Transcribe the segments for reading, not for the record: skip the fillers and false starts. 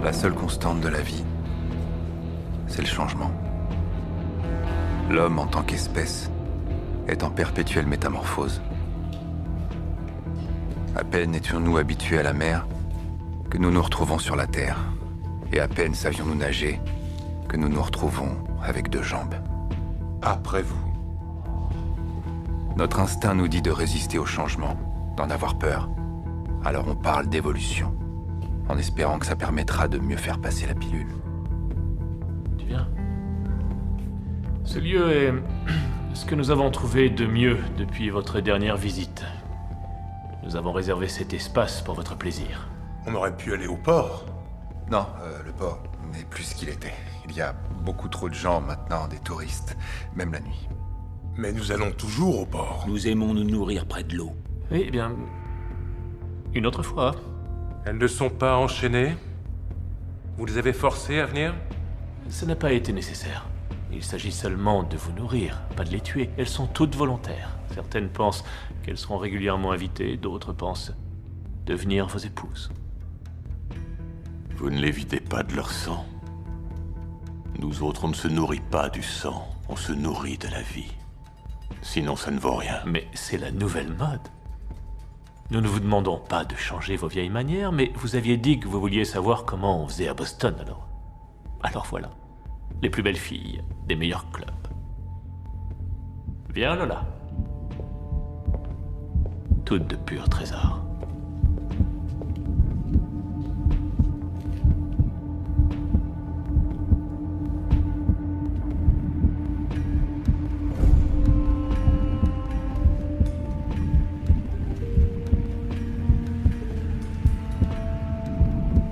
La seule constante de la vie, c'est le changement. L'homme, en tant qu'espèce, est en perpétuelle métamorphose. À peine étions-nous habitués à la mer que nous nous retrouvons sur la terre. Et à peine savions-nous nager que nous nous retrouvons avec 2 jambes. Après vous. Notre instinct nous dit de résister au changement, d'en avoir peur. Alors on parle d'évolution, en espérant que ça permettra de mieux faire passer la pilule. Tu viens. Ce lieu est ce que nous avons trouvé de mieux depuis votre dernière visite. Nous avons réservé cet espace pour votre plaisir. On aurait pu aller au port. Non, le port n'est plus ce qu'il était. Il y a beaucoup trop de gens maintenant, des touristes, même la nuit. Mais nous allons toujours au port. Nous aimons nous nourrir près de l'eau. Oui, eh bien... Une autre fois. Elles ne sont pas enchaînées? Vous les avez forcées à venir? Ça n'a pas été nécessaire. Il s'agit seulement de vous nourrir, pas de les tuer. Elles sont toutes volontaires. Certaines pensent qu'elles seront régulièrement invitées, d'autres pensent devenir vos épouses. Vous ne les videz pas de leur sang. Nous autres, on ne se nourrit pas du sang, on se nourrit de la vie. Sinon, ça ne vaut rien. Mais c'est la nouvelle mode. Nous ne vous demandons pas de changer vos vieilles manières, mais vous aviez dit que vous vouliez savoir comment on faisait à Boston, alors. Alors voilà. Les plus belles filles, des meilleurs clubs. Viens, Lola. Toutes de pur trésor.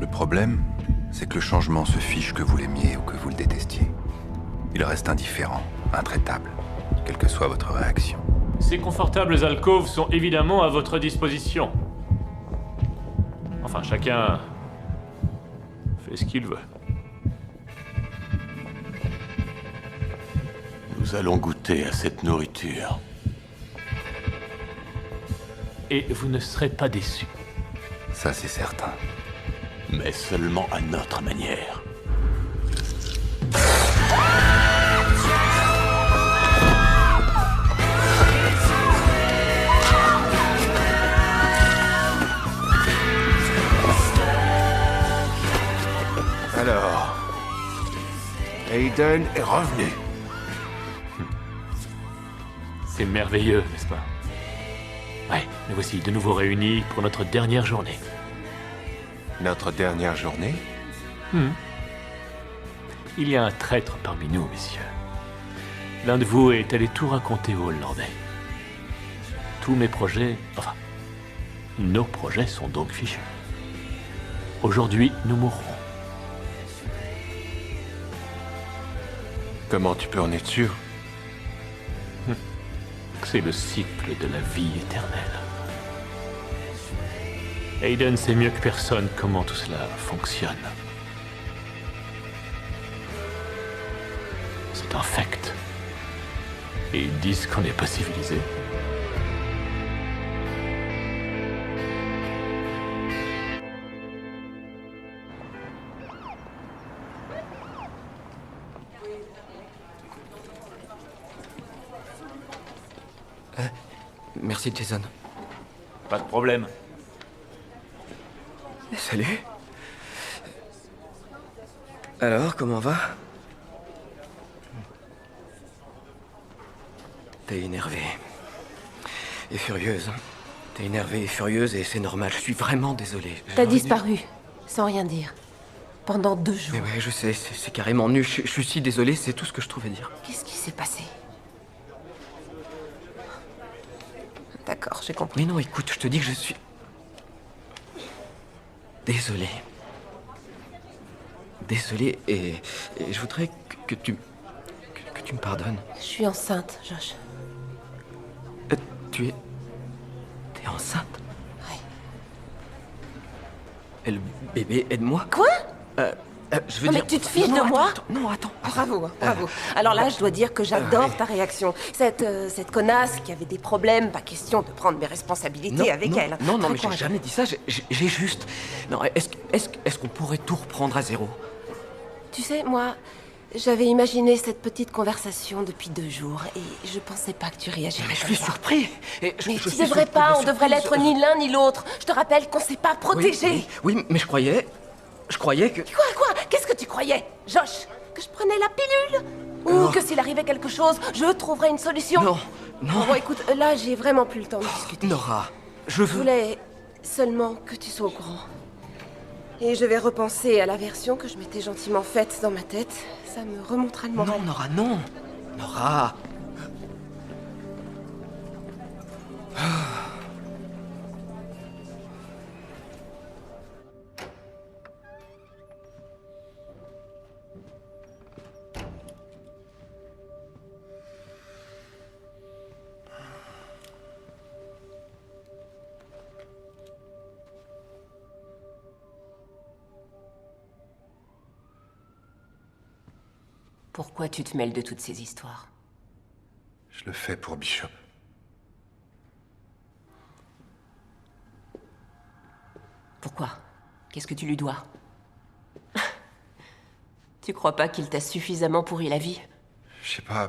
Le problème, c'est que le changement se fiche que vous l'aimiez ou que vous le détestiez. Il reste indifférent, intraitable, quelle que soit votre réaction. Ces confortables alcôves sont évidemment à votre disposition. Enfin, chacun fait ce qu'il veut. Nous allons goûter à cette nourriture. Et vous ne serez pas déçus. Ça, c'est certain. Mais seulement à notre manière. Alors... Aiden est revenu. C'est merveilleux, n'est-ce pas? Ouais, nous voici de nouveau réunis pour notre dernière journée. Notre dernière journée? Il y a un traître parmi nous, messieurs. L'un de vous est allé tout raconter aux Hollandais. Tous mes projets, enfin, nos projets sont donc fichus. Aujourd'hui, nous mourrons. Comment tu peux en être sûr? C'est le cycle de la vie éternelle. Aiden sait mieux que personne comment tout cela fonctionne. C'est infect. Et ils disent qu'on n'est pas civilisé. Merci, Jason. Pas de problème. Salut. Alors, comment va? T'es énervée. Et furieuse. T'es énervée et furieuse et c'est normal. Je suis vraiment désolé. T'as J'aurais dû- disparu, sans rien dire. Pendant 2 jours. Mais ouais, je sais, c'est carrément nul. Je suis si désolé, c'est tout ce que je trouve à dire. Qu'est-ce qui s'est passé? D'accord, j'ai compris. Mais non, écoute, je te dis que je suis... Désolé. Désolé et je voudrais que tu... que tu me pardonnes. Je suis enceinte, Josh. Tu es... T'es enceinte? Oui. Et le bébé, aide-moi. Quoi? Je veux Non, mais dire... tu te fiches Non, de non, moi? Non, attends. Bravo, bravo. Alors là, je dois dire que j'adore ta réaction. Cette connasse qui avait des problèmes, pas question de prendre mes responsabilités avec elle. Non, Très mais j'ai courageux. jamais dit ça. J'ai juste... Non, est-ce qu'on pourrait tout reprendre à zéro? Tu sais, moi, j'avais imaginé cette petite conversation depuis 2 jours et je pensais pas que tu réagirais Mais je comme suis ça. surpris. Mais tu devrais pas, on devrait l'être ni l'un ni l'autre. Je te rappelle qu'on s'est pas protégés. Oui, mais je croyais que... Quoi? Qu'est-ce que tu croyais, Josh? Que je prenais la pilule? Ou que s'il arrivait quelque chose, je trouverais une solution? Non. Bon, écoute, là, j'ai vraiment plus le temps de discuter. Nora, je Je veux... voulais seulement que tu sois au courant. Et je vais repenser à la version que je m'étais gentiment faite dans ma tête. Ça me remontera le moral. Non, Nora, non. Nora. Pourquoi tu te mêles de toutes ces histoires? Je le fais pour Bishop. Pourquoi? Qu'est-ce que tu lui dois? Tu crois pas qu'il t'a suffisamment pourri la vie? Je sais pas,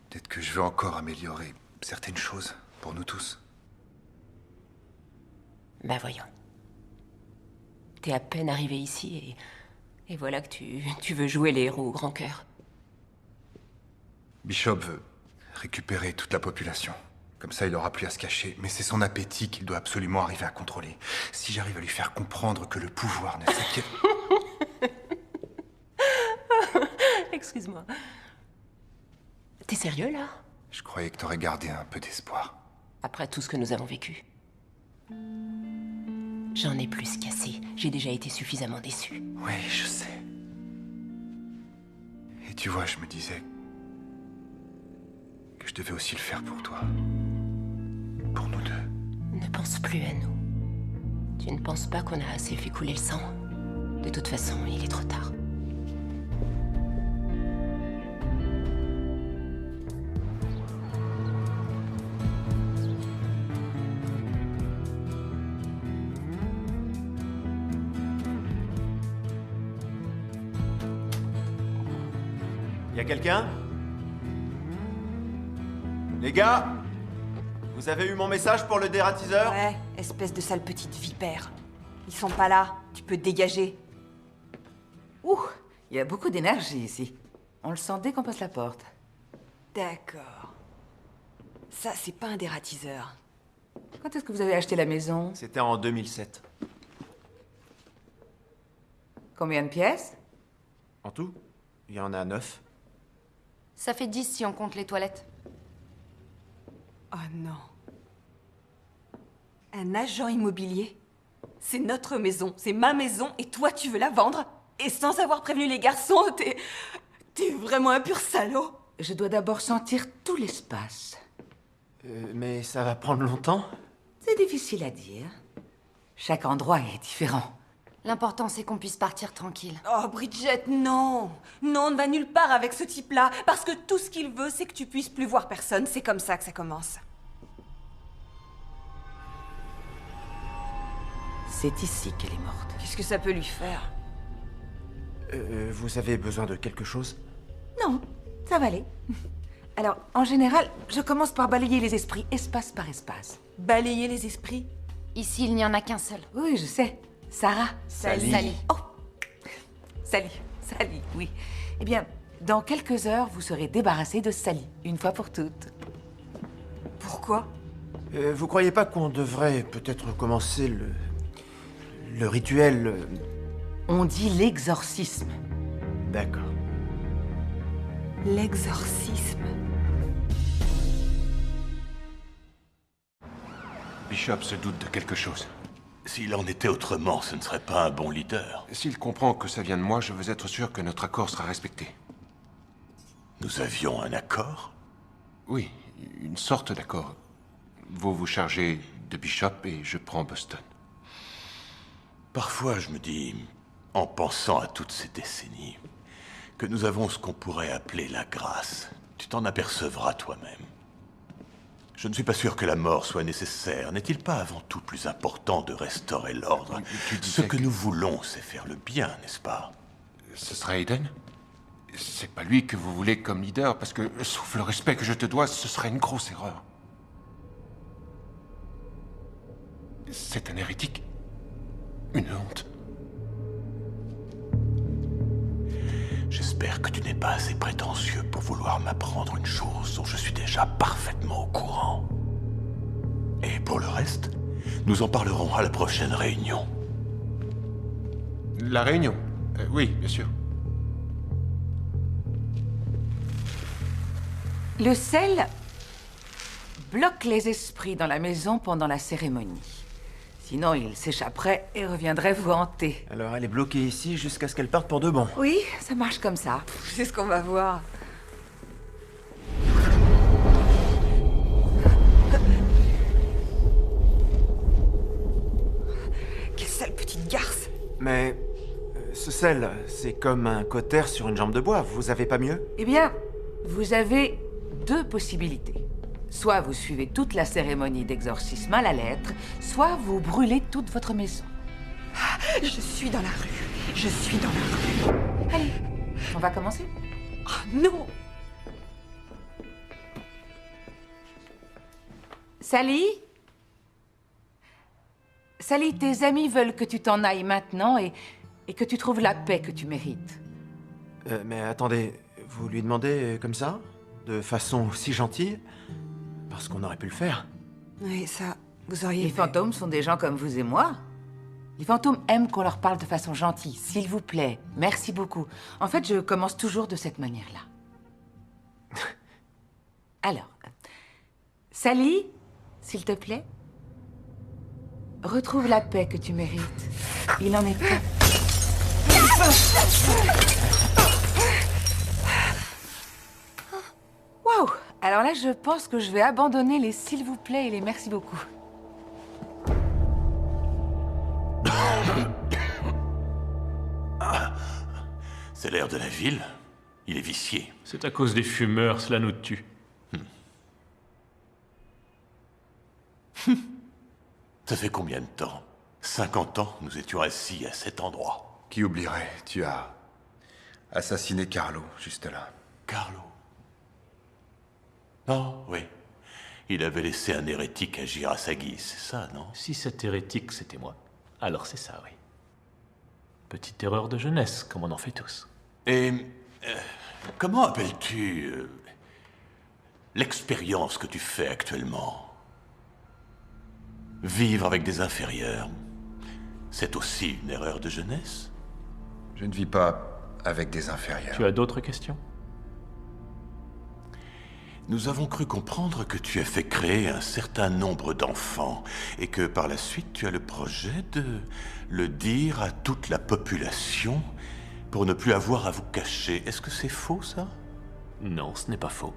peut-être que je veux encore améliorer certaines choses pour nous tous. Ben voyons. T'es à peine arrivé ici et voilà que tu veux jouer les héros au grand cœur. Bishop veut récupérer toute la population. Comme ça, il aura plus à se cacher. Mais c'est son appétit qu'il doit absolument arriver à contrôler. Si j'arrive à lui faire comprendre que le pouvoir ne s'acquiert... Excuse-moi. T'es sérieux, là? Je croyais que t'aurais gardé un peu d'espoir. Après tout ce que nous avons vécu. J'en ai plus qu'assez. J'ai déjà été suffisamment déçu. Oui, je sais. Et tu vois, je me disais que je devais aussi le faire pour toi. Pour nous deux. Ne pense plus à nous. Tu ne penses pas qu'on a assez fait couler le sang? De toute façon, il est trop tard. Y a quelqu'un? Les gars? Vous avez eu mon message pour le dératiseur? Ouais, espèce de sale petite vipère. Ils sont pas là, tu peux te dégager. Ouh, il y a beaucoup d'énergie ici. On le sent dès qu'on passe la porte. D'accord. Ça, c'est pas un dératiseur. Quand est-ce que vous avez acheté la maison? C'était en 2007. Combien de pièces? En tout, il y en a 9. Ça fait 10 si on compte les toilettes. Oh non. Un agent immobilier? C'est notre maison, c'est ma maison, et toi tu veux la vendre? Et sans avoir prévenu les garçons, t'es vraiment un pur salaud. Je dois d'abord sentir tout l'espace. Mais ça va prendre longtemps? C'est difficile à dire. Chaque endroit est différent. L'important, c'est qu'on puisse partir tranquille. Oh, Bridget, non! Non, on ne va nulle part avec ce type-là, parce que tout ce qu'il veut, c'est que tu puisses plus voir personne. C'est comme ça que ça commence. C'est ici qu'elle est morte. Qu'est-ce que ça peut lui faire? Vous avez besoin de quelque chose? Non, ça va aller. Alors, en général, je commence par balayer les esprits, espace par espace. Balayer les esprits? Ici, il n'y en a qu'un seul. Oui, je sais. Sarah. Sally. Oh! Sally, oui. Eh bien, dans quelques heures, vous serez débarrassé de Sally, une fois pour toutes. Pourquoi? Vous croyez pas qu'on devrait peut-être commencer le rituel? On dit l'exorcisme. D'accord. L'exorcisme. Bishop se doute de quelque chose. S'il en était autrement, ce ne serait pas un bon leader. S'il comprend que ça vient de moi, je veux être sûr que notre accord sera respecté. Nous avions un accord? Oui, une sorte d'accord. Vous vous chargez de Bishop et je prends Boston. Parfois, je me dis... en pensant à toutes ces décennies, que nous avons ce qu'on pourrait appeler la grâce. Tu t'en apercevras toi-même. Je ne suis pas sûr que la mort soit nécessaire. N'est-il pas avant tout plus important de restaurer l'ordre? Ce que nous voulons, c'est faire le bien, n'est-ce pas? Ce serait Aiden? C'est pas lui que vous voulez comme leader, parce que, sauf le respect que je te dois, ce serait une grosse erreur. C'est un hérétique. Une honte. J'espère que tu n'es pas assez prétentieux pour vouloir m'apprendre une chose dont je suis déjà parfaitement au courant. Et pour le reste, nous en parlerons à la prochaine réunion. La réunion? Oui, bien sûr. Le sel bloque les esprits dans la maison pendant la cérémonie. Sinon, il s'échapperait et reviendrait vous hanter. Alors elle est bloquée ici jusqu'à ce qu'elle parte pour de bon. Oui, ça marche comme ça. C'est ce qu'on va voir. Quelle sale petite garce. Mais ce sel, c'est comme un cautère sur une jambe de bois. Vous avez pas mieux? Eh bien, vous avez deux possibilités. Soit vous suivez toute la cérémonie d'exorcisme à la lettre, soit vous brûlez toute votre maison. Je suis dans la rue. Je suis dans la rue. Allez, on va commencer? Oh non! Sally? Sally, tes amis veulent que tu t'en ailles maintenant et que tu trouves la paix que tu mérites. Mais attendez, vous lui demandez comme ça? De façon si gentille? Parce qu'on aurait pu le faire. Oui, ça, vous auriez... Les fantômes sont des gens comme vous et moi. Les fantômes aiment qu'on leur parle de façon gentille. S'il vous plaît, merci beaucoup. En fait, je commence toujours de cette manière-là. Alors, Sally, s'il te plaît, retrouve la paix que tu mérites. Il en est temps. Waouh! Alors là, je pense que je vais abandonner les s'il vous plaît et les merci beaucoup. C'est l'air de la ville. Il est vicié. C'est à cause des fumeurs, cela nous tue. Ça fait combien de temps? 50 ans, nous étions assis à cet endroit. Qui oublierait? Tu as assassiné Carlo, juste là. Carlo? Non, oui. Il avait laissé un hérétique agir à sa guise, c'est ça, non? Si cet hérétique, c'était moi, alors c'est ça, oui. Petite erreur de jeunesse, comme on en fait tous. Et comment appelles-tu l'expérience que tu fais actuellement? Vivre avec des inférieurs, c'est aussi une erreur de jeunesse? Je ne vis pas avec des inférieurs. Tu as d'autres questions? Nous avons cru comprendre que tu as fait créer un certain nombre d'enfants et que par la suite tu as le projet de le dire à toute la population pour ne plus avoir à vous cacher. Est-ce que c'est faux, ça? Non, ce n'est pas faux.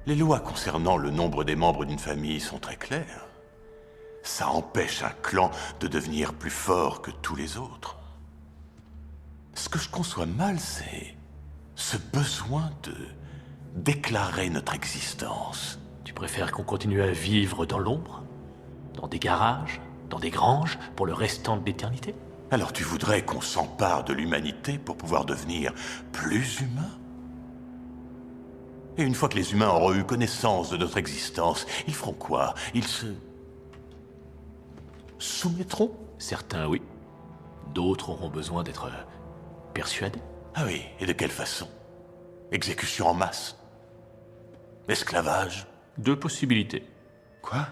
Les lois concernant le nombre des membres d'une famille sont très claires. Ça empêche un clan de devenir plus fort que tous les autres. Ce que je conçois mal, c'est ce besoin de déclarer notre existence. Tu préfères qu'on continue à vivre dans l'ombre? Dans des garages? Dans des granges? Pour le restant de l'éternité? Alors tu voudrais qu'on s'empare de l'humanité pour pouvoir devenir plus humain? Et une fois que les humains auront eu connaissance de notre existence, ils feront quoi? Ils se soumettront? Certains, oui. D'autres auront besoin d'être persuadés. Ah oui, et de quelle façon? Exécution en masse? Esclavage? Deux possibilités. Quoi?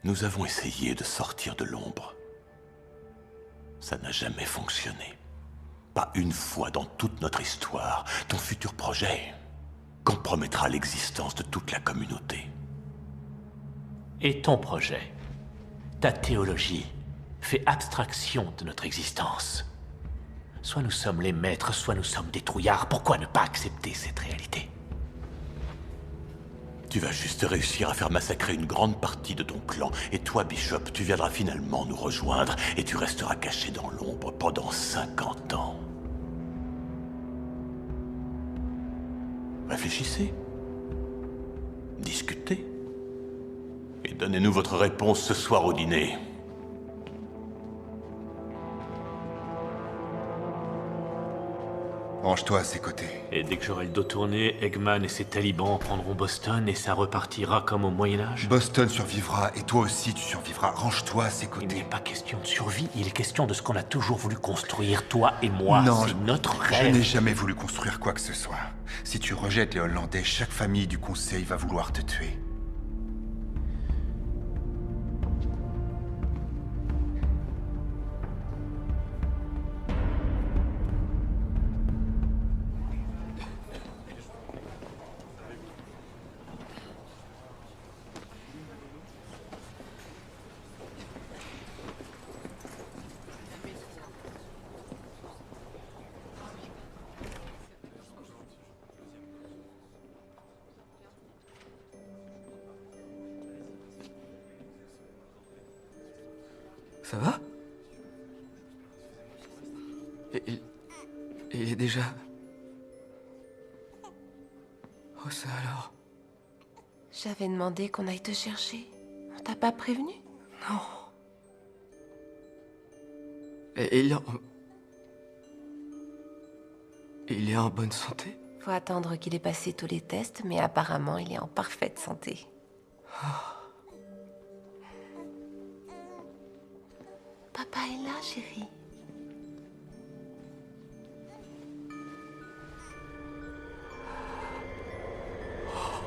Nous avons essayé de sortir de l'ombre. Ça n'a jamais fonctionné. Pas une fois dans toute notre histoire. Ton futur projet compromettra l'existence de toute la communauté. Et ton projet, ta théologie, fait abstraction de notre existence. Soit nous sommes les maîtres, soit nous sommes des trouillards. Pourquoi ne pas accepter cette réalité? Tu vas juste réussir à faire massacrer une grande partie de ton clan. Et toi, Bishop, tu viendras finalement nous rejoindre et tu resteras caché dans l'ombre pendant 50 ans. Réfléchissez. Discutez. Et donnez-nous votre réponse ce soir au dîner. Range-toi à ses côtés. Et dès que j'aurai le dos tourné, Eggman et ses talibans prendront Boston et ça repartira comme au Moyen-Âge. Boston survivra et toi aussi tu survivras. Range-toi à ses côtés. Il n'est pas question de survie, il est question de ce qu'on a toujours voulu construire, toi et moi. Non, c'est notre je rêve. n'ai jamais voulu construire quoi que ce soit. Si tu rejettes les Hollandais, chaque famille du Conseil va vouloir te tuer. Ça va? Il est déjà... Oh, ça alors? J'avais demandé qu'on aille te chercher. On t'a pas prévenu? Non. Et il est en bonne santé? Faut attendre qu'il ait passé tous les tests, mais apparemment, il est en parfaite santé. Papa est là, chérie.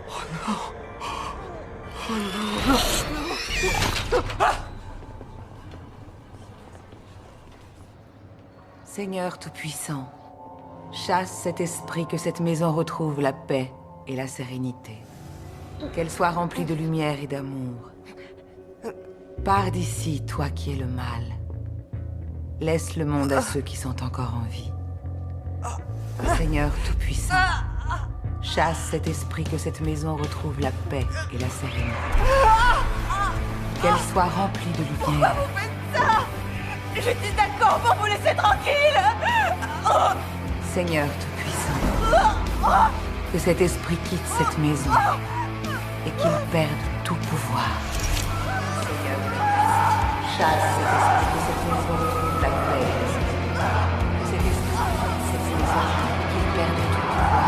Oh non! Oh non! Seigneur Tout-Puissant, chasse cet esprit que cette maison retrouve la paix et la sérénité. Qu'elle soit remplie de lumière et d'amour. Pars d'ici, toi qui es le mal. Laisse le monde à ceux qui sont encore en vie. Seigneur Tout-Puissant, chasse cet esprit que cette maison retrouve la paix et la sérénité. Qu'elle soit remplie de lumière. Pourquoi vous faites ça? J'étais d'accord pour vous laisser tranquille. Seigneur Tout-Puissant, que cet esprit quitte cette maison et qu'il perde tout pouvoir. Seigneur Tout-Puissant, chasse cet esprit que cette maison retrouve la paix et la sérénité. Que cet esprit quitte cette maison et qu'il perde tout pouvoir.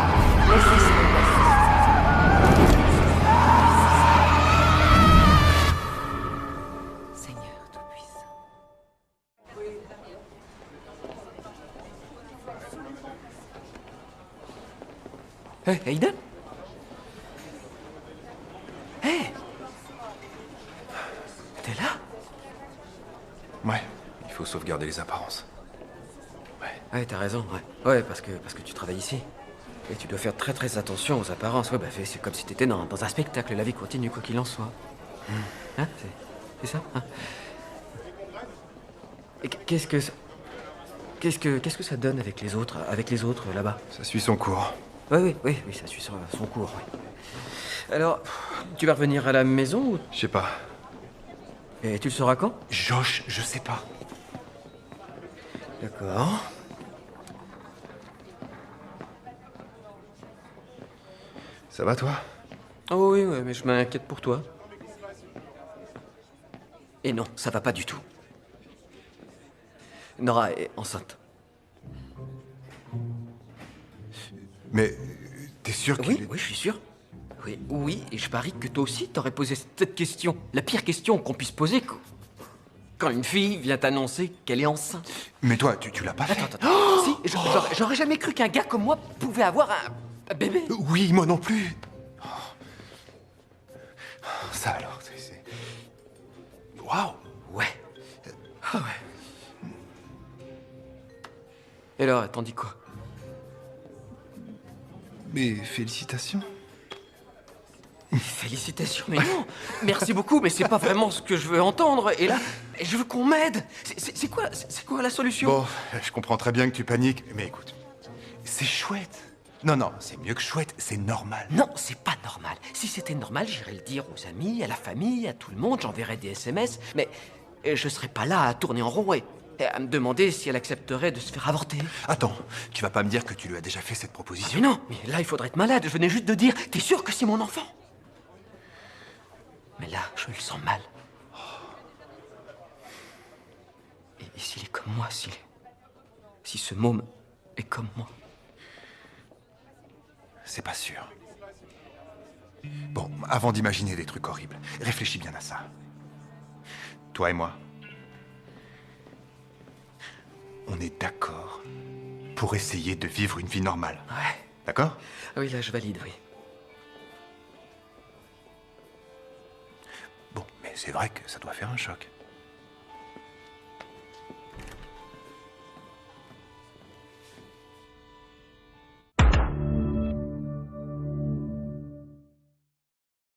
Laissez-le passer. Seigneur Tout-Puissant. Hé, Aiden? Hé! T'es là? Ouais, il faut sauvegarder les apparences. Ouais, t'as raison, ouais. Ouais, parce que tu travailles ici. Et tu dois faire très attention aux apparences. Ouais, bah c'est comme si t'étais dans un spectacle. La vie continue, quoi qu'il en soit. Hein? C'est ça? Hein? Et qu'est-ce que ça donne avec les autres là-bas? Ça suit son cours. Oui, ça suit son cours, oui. Alors, tu vas revenir à la maison ou... Je sais pas. Et tu le sauras quand? Josh, je sais pas. D'accord. Ça va, toi? Oh oui, ouais, mais je m'inquiète pour toi. Et non, ça va pas du tout. Nora est enceinte. Mais t'es sûr qu'il... Oui, je suis sûr. Oui, et je parie que toi aussi t'aurais posé cette question. La pire question qu'on puisse poser quand une fille vient t'annoncer qu'elle est enceinte. Mais toi, tu l'as pas fait. Attends. Si, j'aurais jamais cru qu'un gars comme moi pouvait avoir un bébé. Oui, moi non plus. Ça alors, c'est... Waouh. Ouais. Ah ouais. Et alors, t'en dis quoi? Mais félicitations. Félicitations, mais non. Merci beaucoup, mais c'est pas vraiment ce que je veux entendre. Et là, je veux qu'on m'aide. C'est quoi la solution? Bon, je comprends très bien que tu paniques, mais écoute, c'est chouette. Non, non, c'est mieux que chouette, c'est normal. Non, c'est pas normal. Si c'était normal, j'irais le dire aux amis, à la famille, à tout le monde, j'enverrais des SMS, mais je serais pas là à tourner en rond et à me demander si elle accepterait de se faire avorter. Attends, tu vas pas me dire que tu lui as déjà fait cette proposition? Mais non, mais là, il faudrait être malade. Je venais juste de dire, t'es sûr que c'est mon enfant? Mais là, je le sens mal. Et s'il est comme moi, si ce môme est comme moi? C'est pas sûr. Bon, avant d'imaginer des trucs horribles, réfléchis bien à ça. Toi et moi, on est d'accord pour essayer de vivre une vie normale. Ouais. D'accord? Ah oui, là, je valide, oui. Bon, mais c'est vrai que ça doit faire un choc.